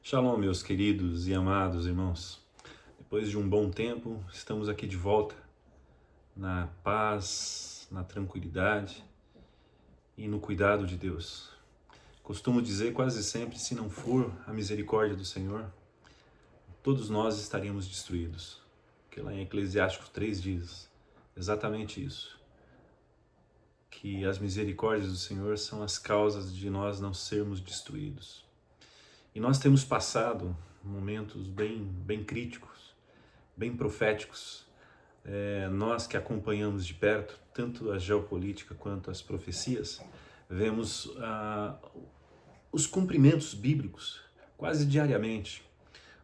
Shalom, meus queridos e amados irmãos. Depois de um bom tempo, estamos aqui de volta na paz, na tranquilidade e no cuidado de Deus. Costumo dizer quase sempre, se não for a misericórdia do Senhor, todos nós estaríamos destruídos. Porque lá em Eclesiastes 3 diz exatamente isso, que as misericórdias do Senhor são as causas de nós não sermos destruídos. E nós temos passado momentos bem críticos, bem proféticos. Nós que acompanhamos de perto tanto a geopolítica quanto as profecias, vemos os cumprimentos bíblicos quase diariamente.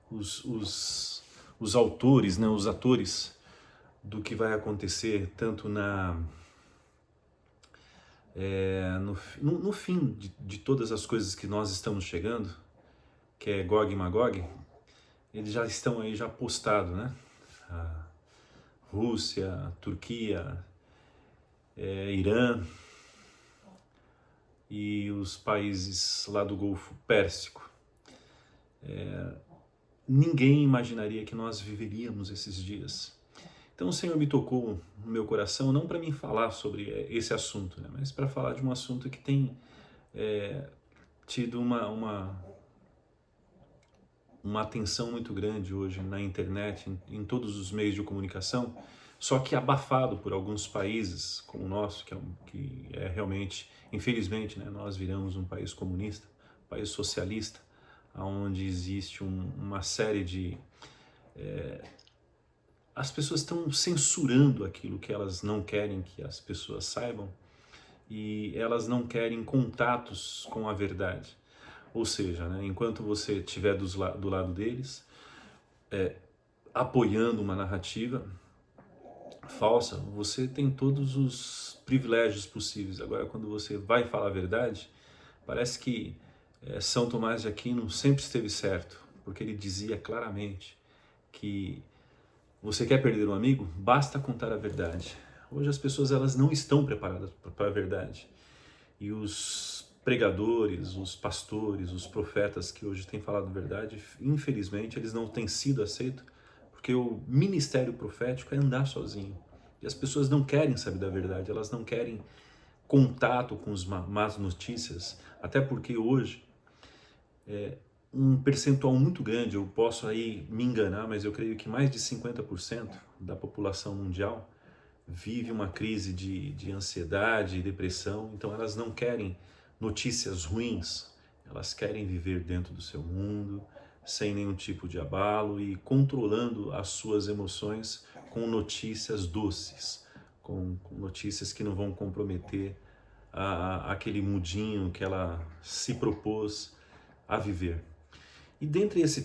Os autores, né, os atores do que vai acontecer tanto no fim de todas as coisas que nós estamos chegando, que é Gog e Magog, eles já estão aí já postados, né? A Rússia, Turquia, Irã e os países lá do Golfo Pérsico. Ninguém imaginaria que nós viveríamos esses dias. Então o Senhor me tocou no meu coração, não para mim falar sobre esse assunto, né? Mas para falar de um assunto que tem tido uma atenção muito grande hoje na internet, em todos os meios de comunicação, só que abafado por alguns países como o nosso, que é realmente, infelizmente, né, nós viramos um país comunista, um país socialista, onde existe uma série de... as pessoas estão censurando aquilo que elas não querem que as pessoas saibam, e elas não querem contatos com a verdade. Ou seja, né, enquanto você estiver do lado deles, apoiando uma narrativa falsa, você tem todos os privilégios possíveis. Agora, quando você vai falar a verdade, parece que São Tomás de Aquino sempre esteve certo, porque ele dizia claramente que você quer perder um amigo? Basta contar a verdade. Hoje as pessoas elas não estão preparadas para a verdade. E os pregadores, os pastores, os profetas que hoje têm falado a verdade, infelizmente eles não têm sido aceitos, porque o ministério profético é andar sozinho. E as pessoas não querem saber da verdade, elas não querem contato com as más notícias, até porque hoje um percentual muito grande, eu posso aí me enganar, mas eu creio que mais de 50% da população mundial vive uma crise de ansiedade e depressão, então elas não querem notícias ruins, elas querem viver dentro do seu mundo, sem nenhum tipo de abalo e controlando as suas emoções com notícias doces, com notícias que não vão comprometer aquele mundinho que ela se propôs a viver. E dentro desse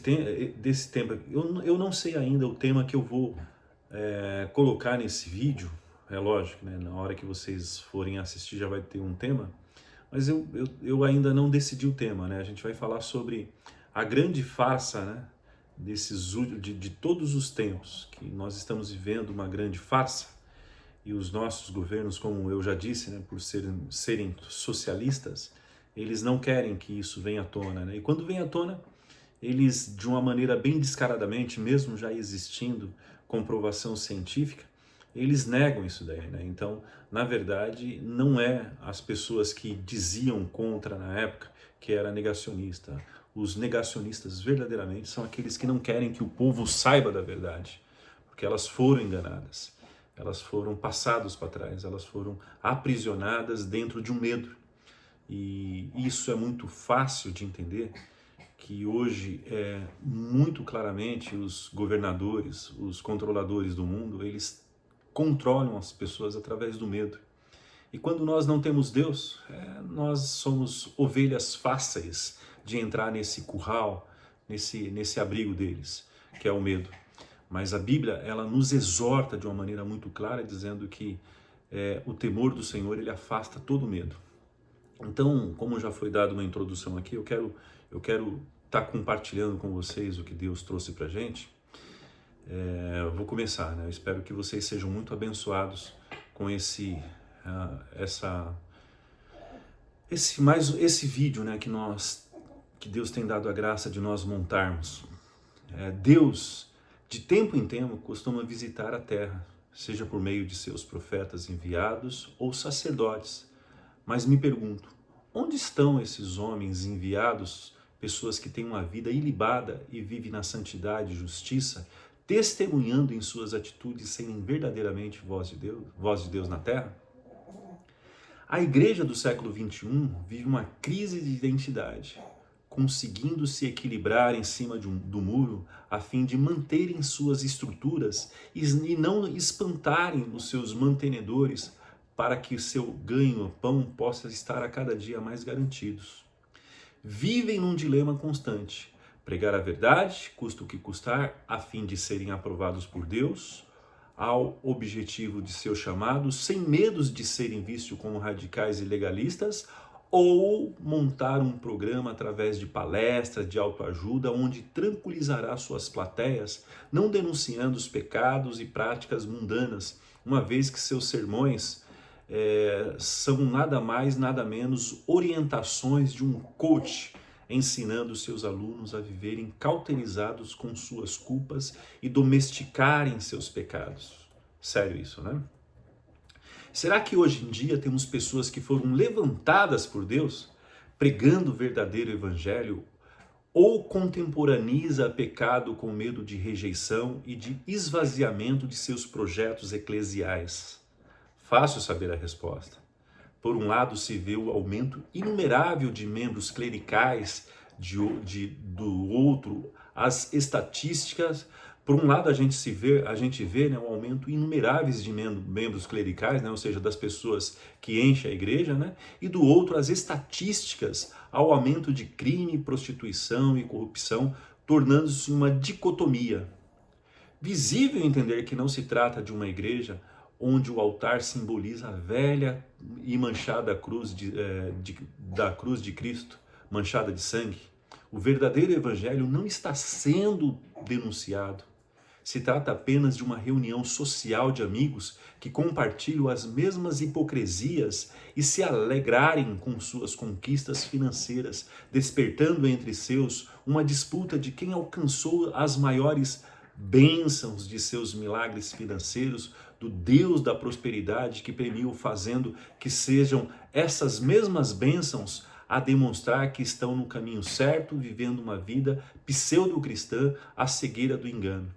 tema, eu não sei ainda o tema que eu vou colocar nesse vídeo. É lógico, né? Na hora que vocês forem assistir já vai ter um tema, mas eu ainda não decidi o tema, né? A gente vai falar sobre a grande farsa, né? De todos os tempos, que nós estamos vivendo uma grande farsa, e os nossos governos, como eu já disse, né? Por serem socialistas, eles não querem que isso venha à tona, né? E quando vem à tona, eles, de uma maneira bem descaradamente, mesmo já existindo comprovação científica, eles negam isso daí, né? Então, na verdade, não é as pessoas que diziam contra na época que era negacionista. Os negacionistas verdadeiramente são aqueles que não querem que o povo saiba da verdade, porque elas foram enganadas, elas foram passadas para trás, elas foram aprisionadas dentro de um medo. E isso é muito fácil de entender, que hoje muito claramente os governadores, os controladores do mundo, eles controlam as pessoas através do medo. E quando nós não temos Deus, nós somos ovelhas fáceis de entrar nesse curral, nesse abrigo deles, que é o medo. Mas a Bíblia, ela nos exorta de uma maneira muito clara, dizendo que o temor do Senhor, ele afasta todo medo. Então, como já foi dada uma introdução aqui, eu quero estar compartilhando com vocês o que Deus trouxe pra gente. Eu vou começar, né? Eu espero que vocês sejam muito abençoados com esse vídeo, né, que nós que Deus tem dado a graça de nós montarmos. Deus, de tempo em tempo, costuma visitar a terra, seja por meio de seus profetas enviados ou sacerdotes. Mas me pergunto, onde estão esses homens enviados, pessoas que têm uma vida ilibada e vivem na santidade e justiça, testemunhando em suas atitudes serem verdadeiramente voz de Deus na terra? A igreja do século XXI vive uma crise de identidade, conseguindo se equilibrar em cima do muro a fim de manterem suas estruturas e não espantarem os seus mantenedores para que seu ganho-pão possa estar a cada dia mais garantidos. Vivem num dilema constante: pregar a verdade, custa o que custar, a fim de serem aprovados por Deus, ao objetivo de seu chamado, sem medos de serem vistos como radicais e legalistas, ou montar um programa através de palestras de autoajuda onde tranquilizará suas plateias, não denunciando os pecados e práticas mundanas, uma vez que seus sermões são nada mais, nada menos orientações de um coach, ensinando seus alunos a viverem cauterizados com suas culpas e domesticarem seus pecados. Sério isso, né? Será que hoje em dia temos pessoas que foram levantadas por Deus, pregando o verdadeiro evangelho, ou contemporaniza pecado com medo de rejeição e de esvaziamento de seus projetos eclesiais? Fácil saber a resposta. Por um lado, se vê o aumento inumerável de membros clericais, do outro, as estatísticas. Por um lado, a gente vê né, um aumento inumeráveis de membros clericais, né, ou seja, das pessoas que enchem a igreja, né, e do outro, as estatísticas ao aumento de crime, prostituição e corrupção, tornando-se uma dicotomia. Visível entender que não se trata de uma igreja onde o altar simboliza a velha e manchada cruz da cruz de Cristo, manchada de sangue. O verdadeiro evangelho não está sendo denunciado. Se trata apenas de uma reunião social de amigos que compartilham as mesmas hipocrisias e se alegrarem com suas conquistas financeiras, despertando entre seus uma disputa de quem alcançou as maiores bênçãos de seus milagres financeiros, do Deus da prosperidade que premiu, fazendo que sejam essas mesmas bênçãos a demonstrar que estão no caminho certo, vivendo uma vida pseudo-cristã, à cegueira do engano.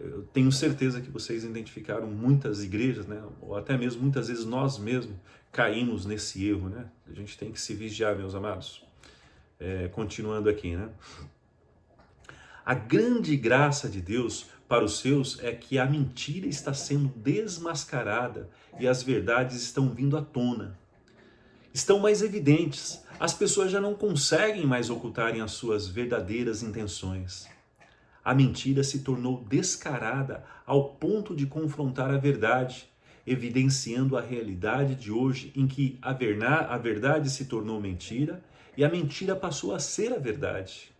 Eu tenho certeza que vocês identificaram muitas igrejas, né? Ou até mesmo muitas vezes nós mesmos caímos nesse erro, né? A gente tem que se vigiar, meus amados. Continuando aqui, né? A grande graça de Deus para os seus é que a mentira está sendo desmascarada e as verdades estão vindo à tona. Estão mais evidentes. As pessoas já não conseguem mais ocultarem as suas verdadeiras intenções. A mentira se tornou descarada ao ponto de confrontar a verdade, evidenciando a realidade de hoje em que a verdade se tornou mentira e a mentira passou a ser a verdade.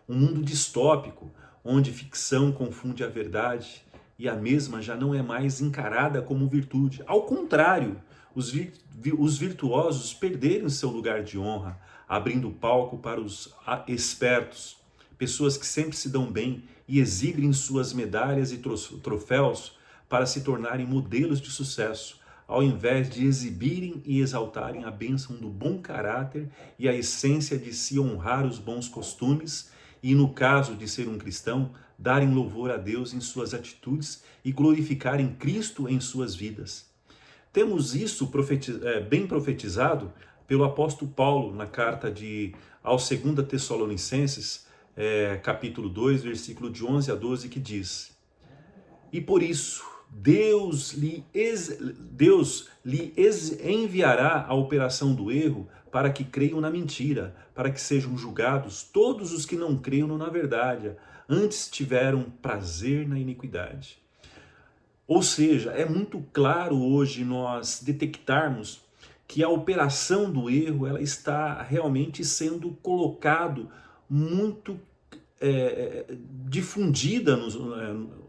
Um mundo distópico, onde ficção confunde a verdade e a mesma já não é mais encarada como virtude. Ao contrário, os virtuosos perderam seu lugar de honra, abrindo palco para os espertos, pessoas que sempre se dão bem e exibem suas medalhas e troféus para se tornarem modelos de sucesso, ao invés de exibirem e exaltarem a bênção do bom caráter e a essência de se honrar os bons costumes e, no caso de ser um cristão, darem louvor a Deus em suas atitudes e glorificarem Cristo em suas vidas. Temos isso bem profetizado pelo apóstolo Paulo na carta aos 2 Tessalonicenses, capítulo 2, versículo de 11 a 12, que diz: E por isso Deus lhe enviará a operação do erro para que creiam na mentira, para que sejam julgados todos os que não creram na verdade, antes tiveram prazer na iniquidade. Ou seja, é muito claro hoje nós detectarmos que a operação do erro ela está realmente sendo colocado muito difundida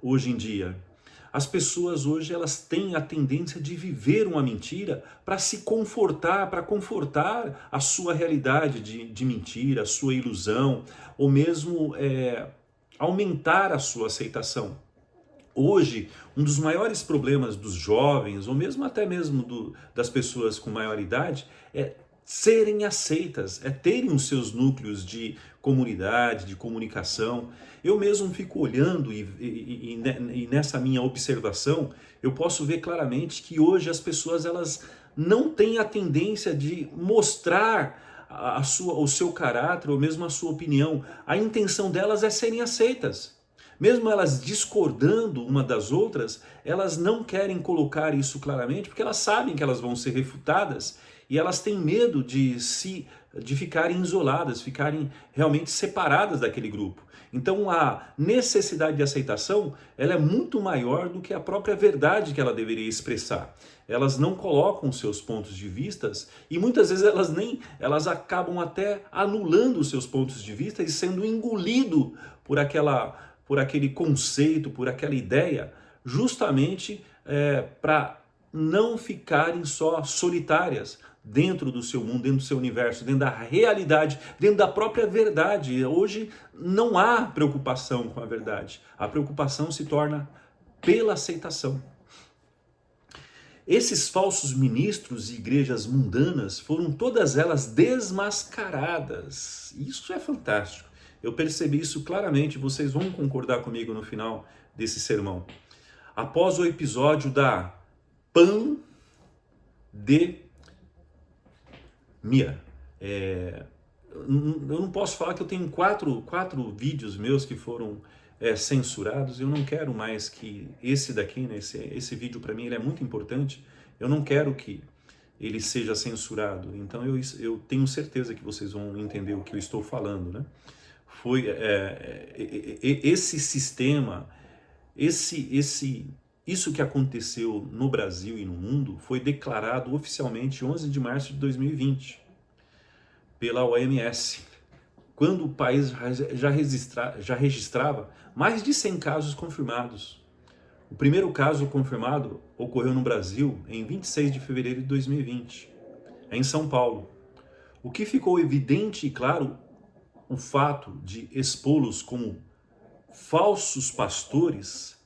hoje em dia. As pessoas hoje elas têm a tendência de viver uma mentira para se confortar, para confortar a sua realidade de mentira, a sua ilusão, ou mesmo aumentar a sua aceitação. Hoje, um dos maiores problemas dos jovens, ou mesmo até mesmo das pessoas com maior idade, é serem aceitas, é terem os seus núcleos de comunidade, de comunicação. Eu mesmo fico olhando e nessa minha observação, eu posso ver claramente que hoje as pessoas elas não têm a tendência de mostrar o seu caráter ou mesmo a sua opinião. A intenção delas é serem aceitas. Mesmo elas discordando uma das outras, elas não querem colocar isso claramente porque elas sabem que elas vão ser refutadas e elas têm medo de ficarem isoladas, ficarem realmente separadas daquele grupo. Então a necessidade de aceitação ela é muito maior do que a própria verdade que ela deveria expressar. Elas não colocam seus pontos de vista e muitas vezes elas acabam até anulando os seus pontos de vista e sendo engolido por aquele conceito, por aquela ideia, justamente para não ficarem só solitárias dentro do seu mundo, dentro do seu universo, dentro da realidade, dentro da própria verdade. Hoje não há preocupação com a verdade. A preocupação se torna pela aceitação. Esses falsos ministros e igrejas mundanas foram todas elas desmascaradas. Isso é fantástico. Eu percebi isso claramente, vocês vão concordar comigo no final desse sermão. Após o episódio da pandemia, eu não posso falar que eu tenho quatro vídeos meus que foram censurados. Eu não quero mais que esse daqui, né, esse vídeo para mim ele é muito importante. Eu não quero que ele seja censurado. Então eu tenho certeza que vocês vão entender o que eu estou falando, né? Foi esse sistema, isso que aconteceu no Brasil e no mundo foi declarado oficialmente 11 de março de 2020 pela OMS, quando o país já registrava mais de 100 casos confirmados. O primeiro caso confirmado ocorreu no Brasil em 26 de fevereiro de 2020, em São Paulo. O que ficou evidente e claro, o fato de expô-los como falsos pastores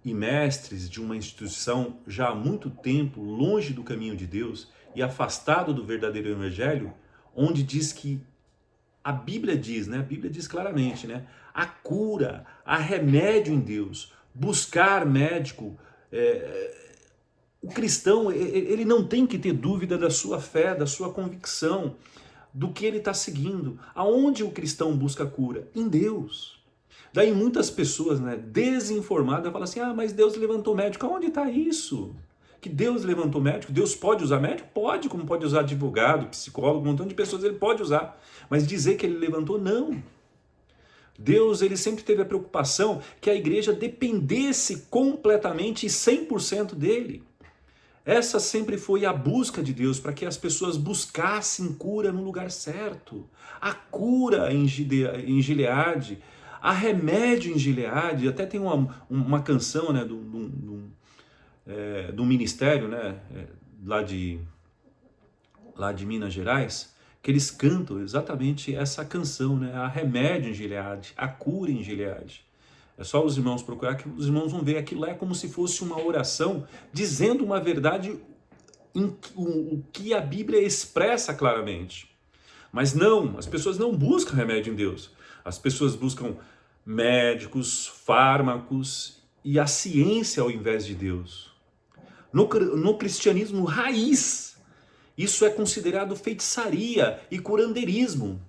e mestres de uma instituição já há muito tempo longe do caminho de Deus e afastado do verdadeiro evangelho, onde diz que a Bíblia diz, né? A Bíblia diz claramente, né? A cura, há remédio em Deus, buscar médico. O cristão, ele não tem que ter dúvida da sua fé, da sua convicção, do que ele está seguindo. Aonde o cristão busca cura? Em Deus. Daí muitas pessoas, né, desinformadas, falam assim, mas Deus levantou médico. Aonde está isso? Que Deus levantou médico? Deus pode usar médico? Pode, como pode usar advogado, psicólogo, um montão de pessoas ele pode usar. Mas dizer que ele levantou, não. Deus, ele sempre teve a preocupação que a igreja dependesse completamente e 100% dele. Essa sempre foi a busca de Deus, para que as pessoas buscassem cura no lugar certo. A cura em Gileade, a remédio em Gileade. Até tem uma canção, né, do ministério, né, lá de Minas Gerais, que eles cantam exatamente essa canção, né, a remédio em Gileade, a cura em Gileade. É só os irmãos procurar que os irmãos vão ver. Aquilo é como se fosse uma oração dizendo uma verdade o que a Bíblia expressa claramente. Mas não, as pessoas não buscam remédio em Deus. As pessoas buscam médicos, fármacos e a ciência ao invés de Deus. No cristianismo raiz, isso é considerado feitiçaria e curandeirismo,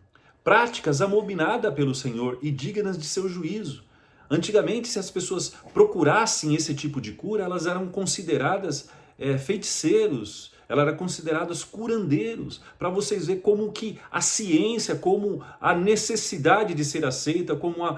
práticas abominadas pelo Senhor e dignas de seu juízo. Antigamente, se as pessoas procurassem esse tipo de cura, elas eram consideradas feiticeiros, elas eram consideradas curandeiros, para vocês verem como que a ciência, como a necessidade de ser aceita, como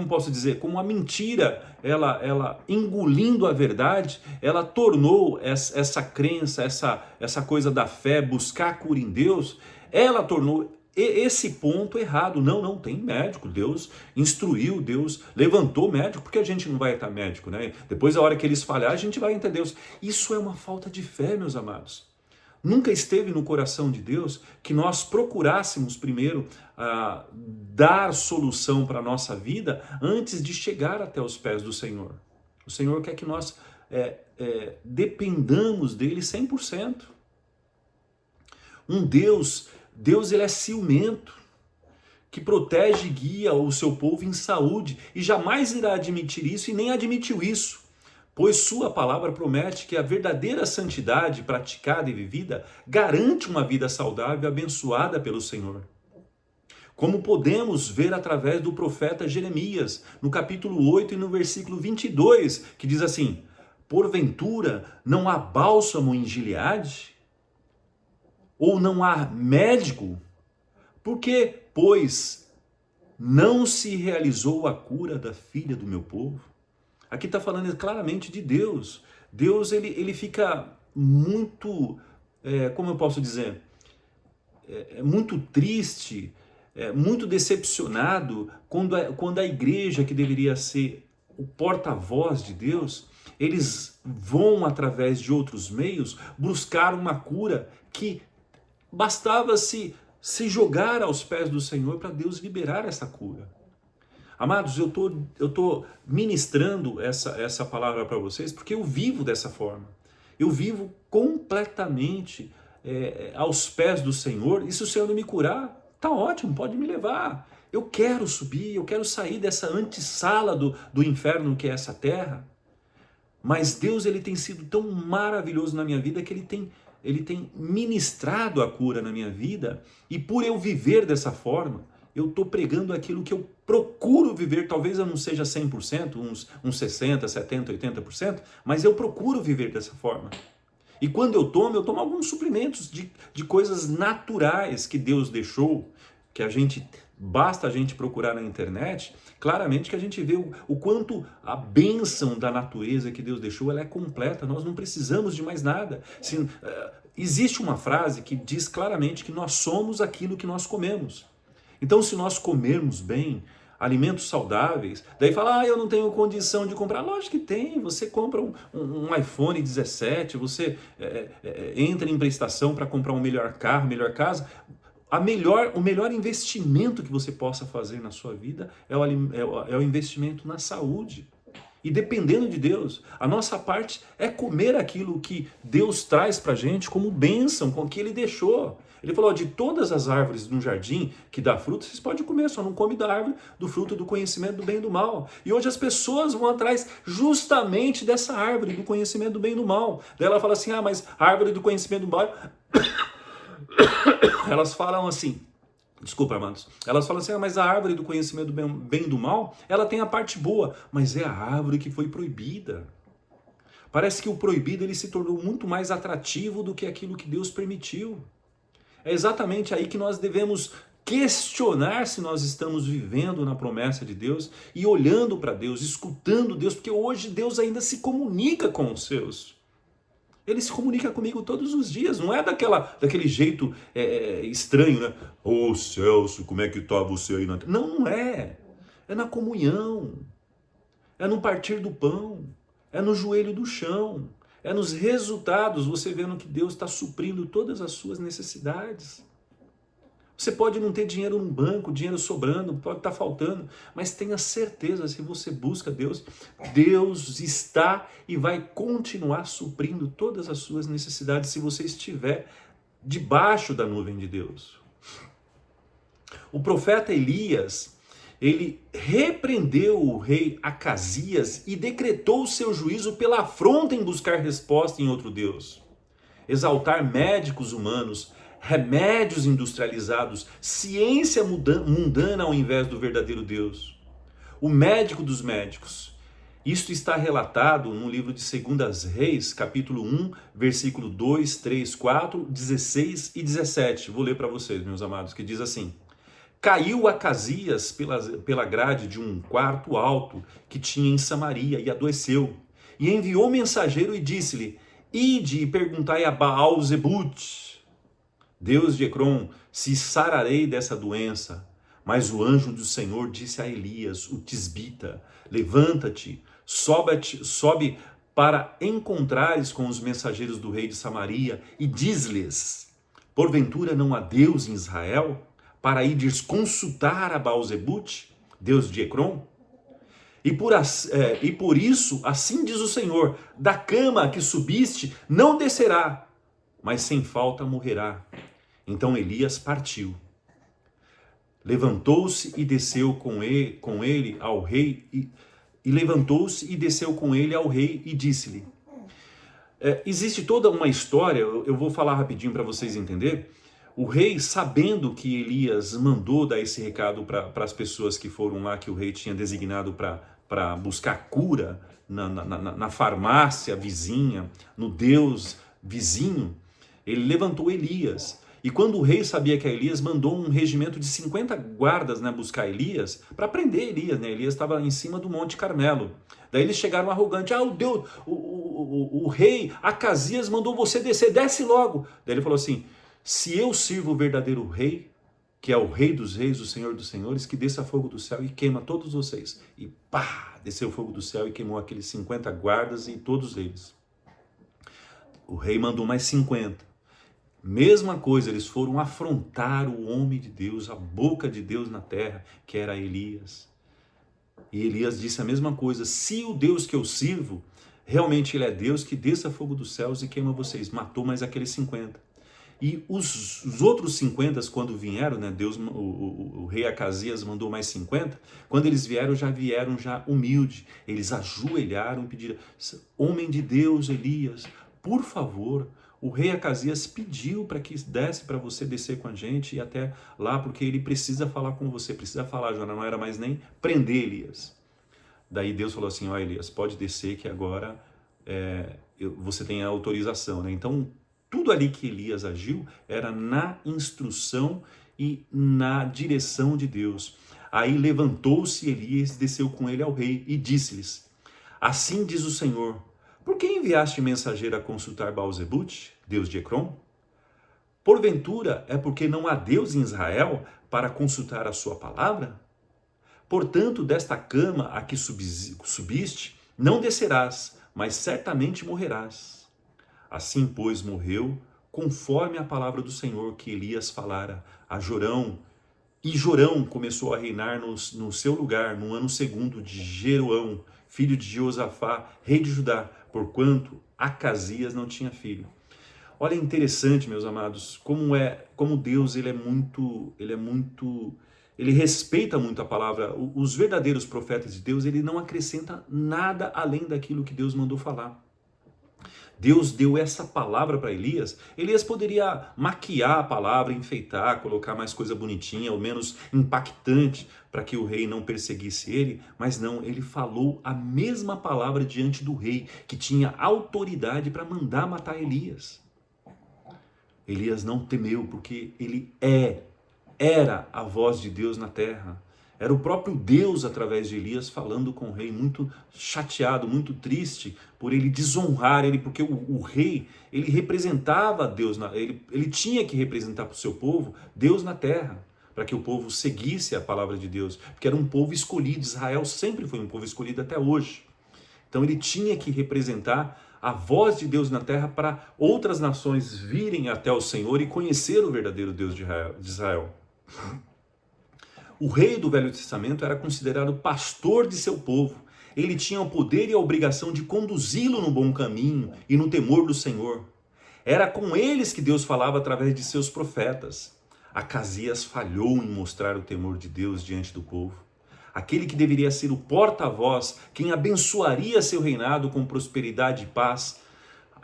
posso dizer, como a mentira, ela engolindo a verdade, ela tornou essa crença, essa coisa da fé, buscar a cura em Deus, ela tornou esse ponto errado. Não tem médico. Deus instruiu, Deus levantou médico, porque a gente não vai estar médico, né? Depois, a hora que eles falhar, a gente vai entender Deus. Isso é uma falta de fé, meus amados. Nunca esteve no coração de Deus que nós procurássemos primeiro dar solução para a nossa vida antes de chegar até os pés do Senhor. O Senhor quer que nós dependamos dele 100%. Deus ele é ciumento, que protege e guia o seu povo em saúde e jamais irá admitir isso e nem admitiu isso. Pois sua palavra promete que a verdadeira santidade praticada e vivida garante uma vida saudável e abençoada pelo Senhor. Como podemos ver através do profeta Jeremias, no capítulo 8 e no versículo 22, que diz assim: porventura não há bálsamo em Gileade? Ou não há médico? Por que, pois, não se realizou a cura da filha do meu povo? Aqui está falando claramente de Deus. Deus ele fica muito, como eu posso dizer, muito triste, muito decepcionado quando a igreja, que deveria ser o porta-voz de Deus, eles vão através de outros meios buscar uma cura que bastava se jogar aos pés do Senhor para Deus liberar essa cura. Amados, eu tô ministrando essa palavra para vocês porque eu vivo dessa forma. Eu vivo completamente aos pés do Senhor, e se o Senhor não me curar, tá ótimo, pode me levar. Eu quero subir, eu quero sair dessa antessala do inferno que é essa terra. Mas Deus ele tem sido tão maravilhoso na minha vida que ele tem ministrado a cura na minha vida, e por eu viver dessa forma, eu estou pregando aquilo que eu procuro viver. Talvez eu não seja 100%, uns 60%, 70%, 80%, mas eu procuro viver dessa forma. E quando eu tomo alguns suprimentos de coisas naturais que Deus deixou, que basta a gente procurar na internet, claramente que a gente vê o quanto a bênção da natureza que Deus deixou, ela é completa, nós não precisamos de mais nada. Existe uma frase que diz claramente que nós somos aquilo que nós comemos. Então, se nós comermos bem, alimentos saudáveis, daí fala, eu não tenho condição de comprar. Lógico que tem, você compra um iPhone 17, você entra em prestação para comprar um melhor carro, melhor casa. O melhor investimento que você possa fazer na sua vida é o investimento na saúde. E dependendo de Deus, a nossa parte é comer aquilo que Deus traz para a gente como bênção, com o que Ele deixou. Ele falou, de todas as árvores no jardim que dá fruto, vocês podem comer, só não come da árvore do fruto do conhecimento do bem e do mal. E hoje as pessoas vão atrás justamente dessa árvore do conhecimento do bem e do mal. Daí ela fala assim, mas a árvore do conhecimento do mal... Elas falam assim, desculpa, amados, elas falam assim, mas a árvore do conhecimento do bem e do mal, ela tem a parte boa, mas é a árvore que foi proibida. Parece que o proibido ele se tornou muito mais atrativo do que aquilo que Deus permitiu. É exatamente aí que nós devemos questionar se nós estamos vivendo na promessa de Deus e olhando para Deus, escutando Deus, porque hoje Deus ainda se comunica com os seus. Ele se comunica comigo todos os dias, não é daquele jeito estranho, né? Ô Celso, como é que tá você aí? Não é. É na comunhão, é no partir do pão, é no joelho do chão, é nos resultados, você vendo que Deus está suprindo todas as suas necessidades. Você pode não ter dinheiro no banco, dinheiro sobrando, pode estar faltando, mas tenha certeza, se você busca Deus, Deus está e vai continuar suprindo todas as suas necessidades se você estiver debaixo da nuvem de Deus. O profeta Elias, ele repreendeu o rei Acasias e decretou o seu juízo pela afronta em buscar resposta em outro Deus. Exaltar médicos humanos, remédios industrializados, ciência mundana ao invés do verdadeiro Deus. O médico dos médicos. Isto está relatado no livro de 2 Reis, capítulo 1, versículo 2, 3, 4, 16 e 17. Vou ler para vocês, meus amados, que diz assim: Caiu Acasias pela grade de um quarto alto que tinha em Samaria e adoeceu. E enviou mensageiro e disse-lhe, ide e perguntai a Baal-zebute, Deus de Ecrom, se sararei dessa doença. Mas o anjo do Senhor disse a Elias, o tisbita, levanta-te, sobe para encontrares com os mensageiros do rei de Samaria e diz-lhes, porventura não há Deus em Israel, para ires consultar a Baal-zebute, Deus de Ecrom? E por isso, assim diz o Senhor, da cama a que subiste não descerá, mas sem falta morrerá. Então Elias partiu. Levantou-se e desceu com ele ao rei, e levantou-se e desceu com ele ao rei e disse-lhe. Existe toda uma história, eu vou falar rapidinho para vocês entenderem. O rei, sabendo que Elias mandou dar esse recado para as pessoas que foram lá, que o rei tinha designado para buscar cura na farmácia vizinha, no Deus vizinho, ele levantou Elias. E quando o rei sabia que Elias, mandou um regimento de 50 guardas, né, buscar Elias, para prender Elias. Né? Elias estava em cima do Monte Carmelo. Daí eles chegaram arrogantes. O rei Acasias mandou você descer, desce logo. Daí ele falou assim, se eu sirvo o verdadeiro rei, que é o rei dos reis, o senhor dos senhores, que desça fogo do céu e queima todos vocês. E pá, desceu fogo do céu e queimou aqueles 50 guardas e todos eles. O rei mandou mais 50. Mesma coisa, eles foram afrontar o homem de Deus, a boca de Deus na terra, que era Elias. E Elias disse a mesma coisa, se o Deus que eu sirvo, realmente ele é Deus, que desça fogo dos céus e queima vocês. Matou mais aqueles 50. E os outros 50, quando vieram, né, o rei Acasias mandou mais 50, quando eles vieram já humilde. Eles ajoelharam e pediram, homem de Deus, Elias, por favor. O rei Acasias pediu para que desse para você descer com a gente e até lá, porque ele precisa falar com você, precisa falar, já não era mais nem prender Elias. Daí Deus falou assim, ó Elias, pode descer que agora você tem a autorização. Né? Então, tudo ali que Elias agiu era na instrução e na direção de Deus. Aí levantou-se Elias, desceu com ele ao rei e disse-lhes, assim diz o Senhor, por que enviaste mensageiro a consultar Baal-zebute, Deus de Ecrom? Porventura é porque não há Deus em Israel para consultar a sua palavra? Portanto, desta cama a que subiste, não descerás, mas certamente morrerás. Assim, pois, morreu, conforme a palavra do Senhor que Elias falara a Jorão. E Jorão começou a reinar no seu lugar, no ano segundo de Jeroão, filho de Josafá, rei de Judá, porquanto Acasias não tinha filho. Olha, interessante, meus amados, como Deus, ele respeita muito a palavra. Os verdadeiros profetas de Deus, ele não acrescenta nada além daquilo que Deus mandou falar. Deus deu essa palavra para Elias. Elias poderia maquiar a palavra, enfeitar, colocar mais coisa bonitinha ou menos impactante para que o rei não perseguisse ele, mas não, ele falou a mesma palavra diante do rei, que tinha autoridade para mandar matar Elias. Elias não temeu, porque ele era a voz de Deus na terra. Era o próprio Deus, através de Elias, falando com o rei, muito chateado, muito triste por ele desonrar ele, porque o rei, ele representava Deus, ele tinha que representar para o seu povo Deus na terra, para que o povo seguisse a palavra de Deus, porque era um povo escolhido. Israel sempre foi um povo escolhido até hoje. Então ele tinha que representar a voz de Deus na terra para outras nações virem até o Senhor e conhecer o verdadeiro Deus de Israel. O rei do Velho Testamento era considerado pastor de seu povo. Ele tinha o poder e a obrigação de conduzi-lo no bom caminho e no temor do Senhor. Era com eles que Deus falava através de seus profetas. Acasias falhou em mostrar o temor de Deus diante do povo. Aquele que deveria ser o porta-voz, quem abençoaria seu reinado com prosperidade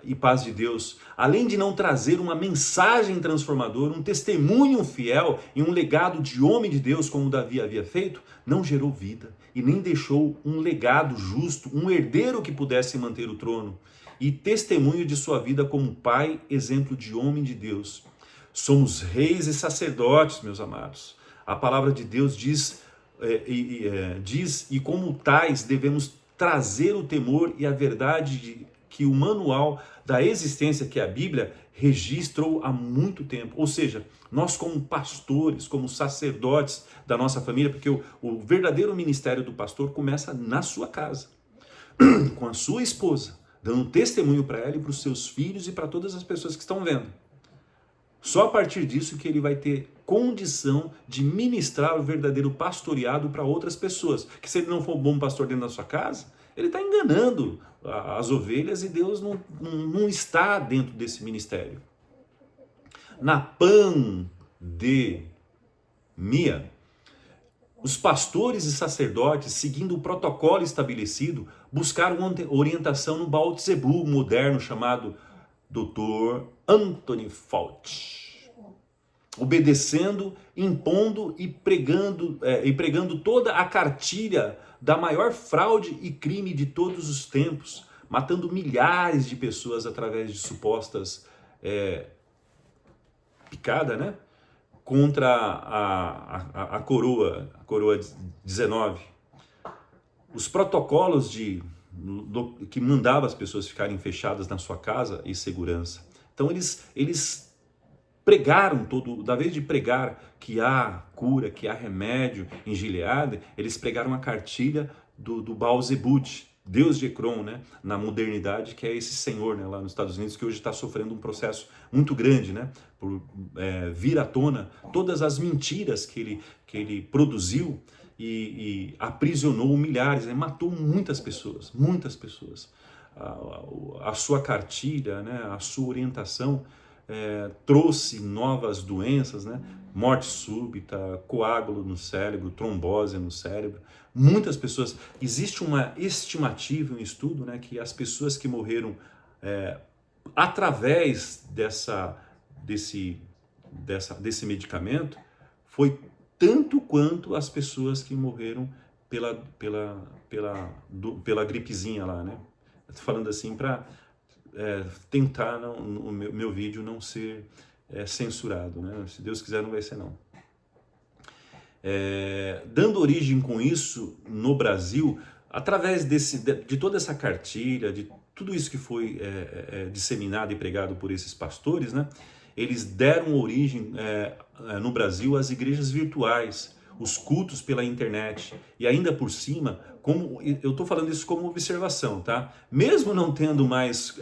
e paz de Deus, além de não trazer uma mensagem transformadora, um testemunho fiel e um legado de homem de Deus como Davi havia feito, não gerou vida e nem deixou um legado justo, um herdeiro que pudesse manter o trono e testemunho de sua vida como pai, exemplo de homem de Deus. Somos reis e sacerdotes, meus amados. A palavra de Deus diz e como tais devemos trazer o temor e a verdade que o manual da existência, que é a Bíblia, registrou há muito tempo. Ou seja, nós como pastores, como sacerdotes da nossa família, porque o verdadeiro ministério do pastor começa na sua casa, com a sua esposa, dando testemunho para ela e para os seus filhos e para todas as pessoas que estão vendo. Só a partir disso que ele vai ter condição de ministrar o verdadeiro pastoreado para outras pessoas. Que se ele não for um bom pastor dentro da sua casa, ele está enganando as ovelhas e Deus não está dentro desse ministério. Na pandemia, os pastores e sacerdotes, seguindo o protocolo estabelecido, buscaram orientação no Baal de Zebu moderno chamado Dr. Anthony Fauci, obedecendo, impondo e pregando toda a cartilha da maior fraude e crime de todos os tempos, matando milhares de pessoas através de supostas picada, né? Contra a coroa 19. Os protocolos que mandavam as pessoas ficarem fechadas na sua casa e segurança. Então eles pregaram da vez de pregar que há cura, que há remédio em Gileade, eles pregaram a cartilha do Baal Zebut, Deus de Ecrom, né, na modernidade, que é esse senhor, né, lá nos Estados Unidos, que hoje está sofrendo um processo muito grande, né, por vir à tona todas as mentiras que ele produziu e aprisionou milhares, né, matou muitas pessoas, muitas pessoas. A sua cartilha, né, a sua orientação trouxe novas doenças, né, morte súbita, coágulo no cérebro, trombose no cérebro. Muitas pessoas, existe uma estimativa, um estudo, né, que as pessoas que morreram através desse medicamento foi tanto quanto as pessoas que morreram pela gripezinha lá, né? Estou falando assim para tentar o meu vídeo não ser censurado, né? Se Deus quiser não vai ser não. Dando origem com isso no Brasil, através de toda essa cartilha, de tudo isso que foi disseminado e pregado por esses pastores, né? Eles deram origem no Brasil às igrejas virtuais, os cultos pela internet e ainda por cima, como eu estou falando isso como observação, tá? Mesmo não tendo mais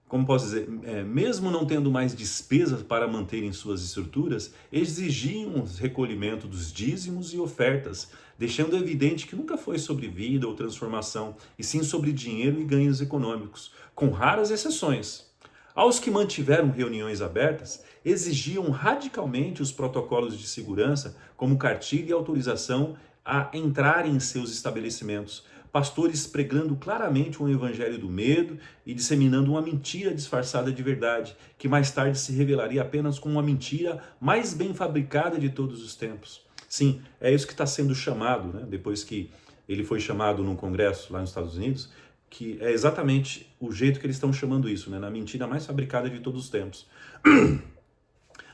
como posso dizer, mesmo não tendo mais despesas para manterem suas estruturas, exigiam o recolhimento dos dízimos e ofertas, deixando evidente que nunca foi sobre vida ou transformação, e sim sobre dinheiro e ganhos econômicos, com raras exceções. Aos que mantiveram reuniões abertas, exigiam radicalmente os protocolos de segurança, como cartilha e autorização a entrar em seus estabelecimentos, pastores pregando claramente um evangelho do medo e disseminando uma mentira disfarçada de verdade, que mais tarde se revelaria apenas como uma mentira mais bem fabricada de todos os tempos. Sim, é isso que está sendo chamado, né? Depois que ele foi chamado num congresso lá nos Estados Unidos, que é exatamente o jeito que eles estão chamando isso, né? Na mentira mais fabricada de todos os tempos.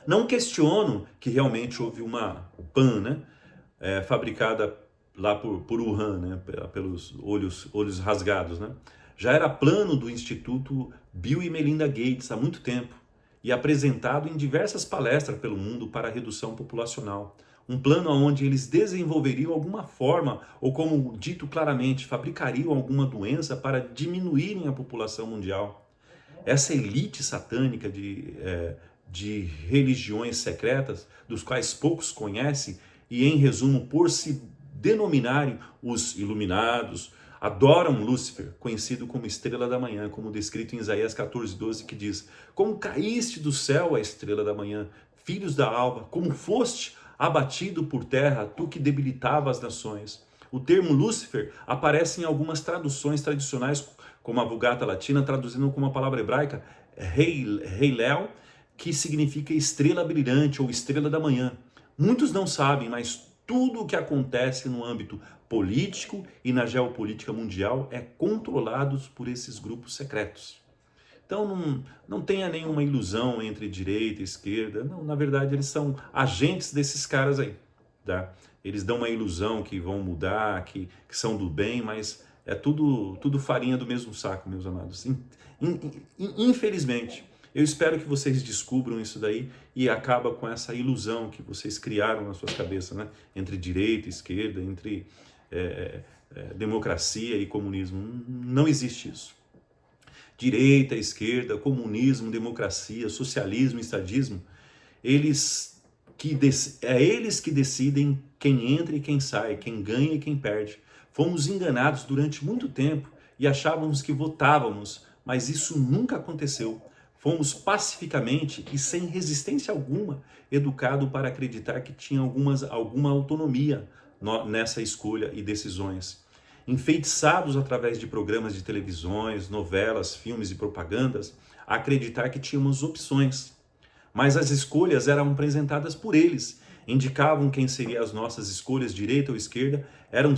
Não questiono que realmente houve uma PAN, né? Fabricada lá por Wuhan, né, pelos olhos rasgados, né? Já era plano do Instituto Bill e Melinda Gates há muito tempo e apresentado em diversas palestras pelo mundo para a redução populacional. Um plano onde eles desenvolveriam alguma forma, ou como dito claramente, fabricariam alguma doença para diminuírem a população mundial. Essa elite satânica de religiões secretas, dos quais poucos conhecem, e em resumo, por se denominarem os iluminados, adoram Lúcifer, conhecido como estrela da manhã, como descrito em Isaías 14:12, que diz: como caíste do céu, a estrela da manhã, filhos da alva, como foste abatido por terra, tu que debilitava as nações. O termo Lúcifer aparece em algumas traduções tradicionais, como a Vulgata Latina, traduzindo como a palavra hebraica Heilel, que significa estrela brilhante ou estrela da manhã. Muitos não sabem, mas tudo o que acontece no âmbito político e na geopolítica mundial é controlado por esses grupos secretos. Então não tenha nenhuma ilusão entre direita e esquerda. Não, na verdade eles são agentes desses caras aí. Tá? Eles dão uma ilusão que vão mudar, que são do bem, mas É tudo farinha do mesmo saco, meus amados. Infelizmente, eu espero que vocês descubram isso daí e acaba com essa ilusão que vocês criaram na sua cabeça, né? Entre direita e esquerda, entre democracia e comunismo. Não existe isso. Direita, esquerda, comunismo, democracia, socialismo, estadismo, eles que decidem quem entra e quem sai, quem ganha e quem perde. Fomos enganados durante muito tempo e achávamos que votávamos, mas isso nunca aconteceu. Fomos pacificamente e sem resistência alguma educados para acreditar que tinha alguma autonomia nessa escolha e decisões. Enfeitiçados através de programas de televisões, novelas, filmes e propagandas, a acreditar que tínhamos opções. Mas as escolhas eram apresentadas por eles, indicavam quem seriam as nossas escolhas, direita ou esquerda, eram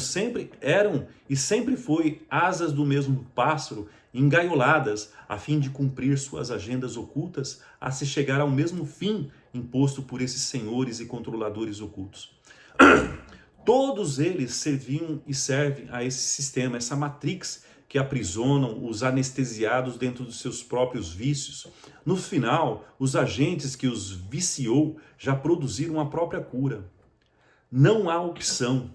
e sempre foi asas do mesmo pássaro, engaioladas, a fim de cumprir suas agendas ocultas, a se chegar ao mesmo fim imposto por esses senhores e controladores ocultos. Todos eles serviam e servem a esse sistema, essa matrix que aprisionam os anestesiados dentro dos seus próprios vícios. No final, os agentes que os viciou já produziram a própria cura. Não há opção.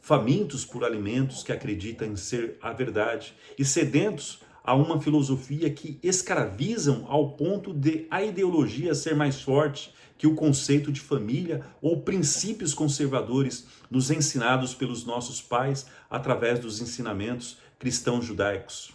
Famintos por alimentos que acreditam em ser a verdade e sedentos a uma filosofia que escravizam ao ponto de a ideologia ser mais forte que o conceito de família ou princípios conservadores nos ensinados pelos nossos pais através dos ensinamentos cristãos judaicos.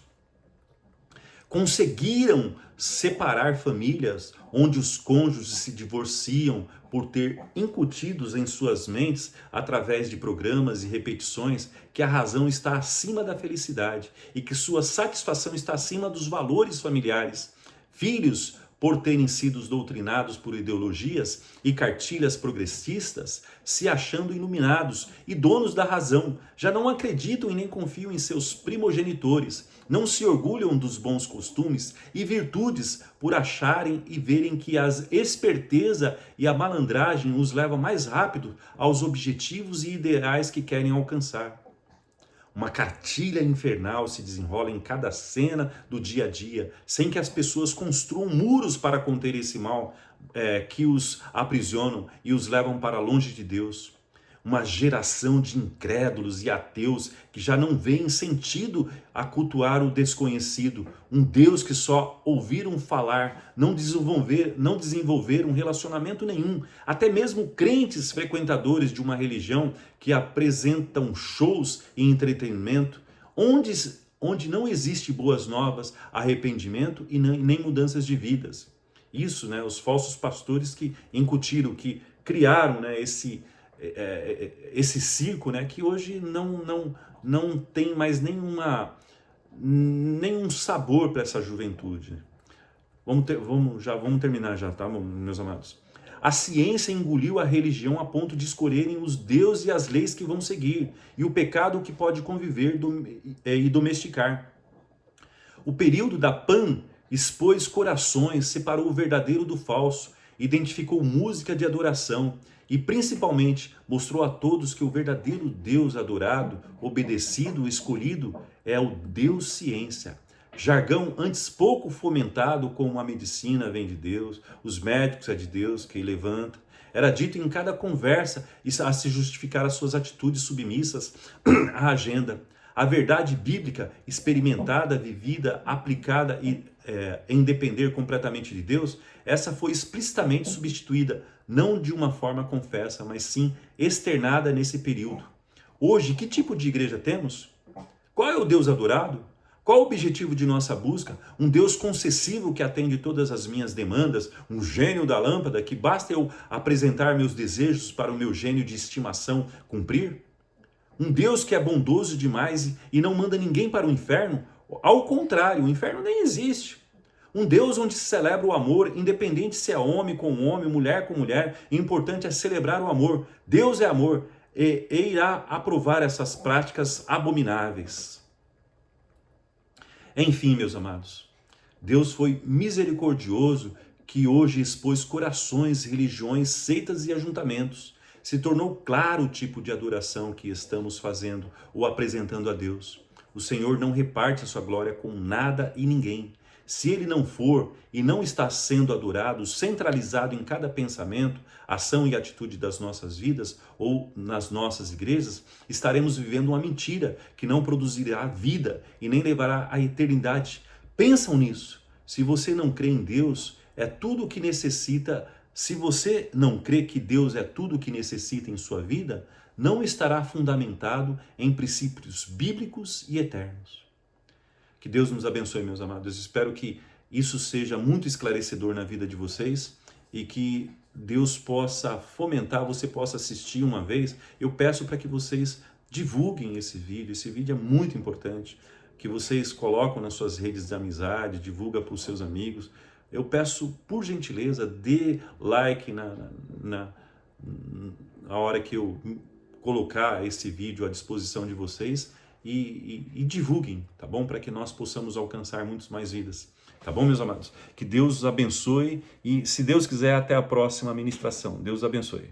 Conseguiram separar famílias onde os cônjuges se divorciam por ter incutidos em suas mentes, através de programas e repetições, que a razão está acima da felicidade e que sua satisfação está acima dos valores familiares. Filhos, por terem sido doutrinados por ideologias e cartilhas progressistas, se achando iluminados e donos da razão, já não acreditam e nem confiam em seus primogenitores, não se orgulham dos bons costumes e virtudes por acharem e verem que a esperteza e a malandragem os levam mais rápido aos objetivos e ideais que querem alcançar. Uma cartilha infernal se desenrola em cada cena do dia a dia, sem que as pessoas construam muros para conter esse mal que os aprisionam e os levam para longe de Deus. Uma geração de incrédulos e ateus que já não veem sentido a cultuar o desconhecido, um Deus que só ouviram falar, não desenvolveram relacionamento nenhum. Até mesmo crentes frequentadores de uma religião que apresentam shows e entretenimento, onde não existe boas novas, arrependimento e nem mudanças de vidas. Isso, os falsos pastores que incutiram, que criaram esse circo, que hoje não tem mais nenhum sabor para essa juventude. Vamos terminar já, tá, meus amados? A ciência engoliu a religião a ponto de escolherem os deuses e as leis que vão seguir, e o pecado que pode conviver e domesticar. O período da Pan expôs corações, separou o verdadeiro do falso, identificou música de adoração e principalmente mostrou a todos que o verdadeiro Deus adorado, obedecido, escolhido é o Deus ciência. Jargão antes pouco fomentado como a medicina vem de Deus, os médicos é de Deus que levanta. Era dito em cada conversa a se justificar as suas atitudes submissas à agenda. A verdade bíblica, experimentada, vivida, aplicada em depender completamente de Deus, essa foi explicitamente substituída, não de uma forma confessa, mas sim externada nesse período. Hoje, que tipo de igreja temos? Qual é o Deus adorado? Qual o objetivo de nossa busca? Um Deus concessivo que atende todas as minhas demandas, um gênio da lâmpada que basta eu apresentar meus desejos para o meu gênio de estimação cumprir? Um Deus que é bondoso demais e não manda ninguém para o inferno? Ao contrário, o inferno nem existe. Um Deus onde se celebra o amor, independente se é homem com homem, mulher com mulher, o importante é celebrar o amor. Deus é amor e irá aprovar essas práticas abomináveis. Enfim, meus amados, Deus foi misericordioso que hoje expôs corações, religiões, seitas e ajuntamentos. Se tornou claro o tipo de adoração que estamos fazendo ou apresentando a Deus. O Senhor não reparte a sua glória com nada e ninguém. Se ele não for e não está sendo adorado, centralizado em cada pensamento, ação e atitude das nossas vidas ou nas nossas igrejas, estaremos vivendo uma mentira que não produzirá vida e nem levará à eternidade. Pensam nisso. Se você não crê em Deus, é tudo o que necessita. Se você não crê que Deus é tudo o que necessita em sua vida, não estará fundamentado em princípios bíblicos e eternos. Que Deus nos abençoe, meus amados. Espero que isso seja muito esclarecedor na vida de vocês e que Deus possa fomentar, você possa assistir uma vez. Eu peço para que vocês divulguem esse vídeo. Esse vídeo é muito importante, que vocês colocam nas suas redes de amizade, divulga para os seus amigos. Eu peço, por gentileza, dê like na hora que eu colocar esse vídeo à disposição de vocês e divulguem, tá bom? Para que nós possamos alcançar muitas mais vidas, tá bom, meus amados? Que Deus os abençoe e, se Deus quiser, até a próxima ministração. Deus os abençoe.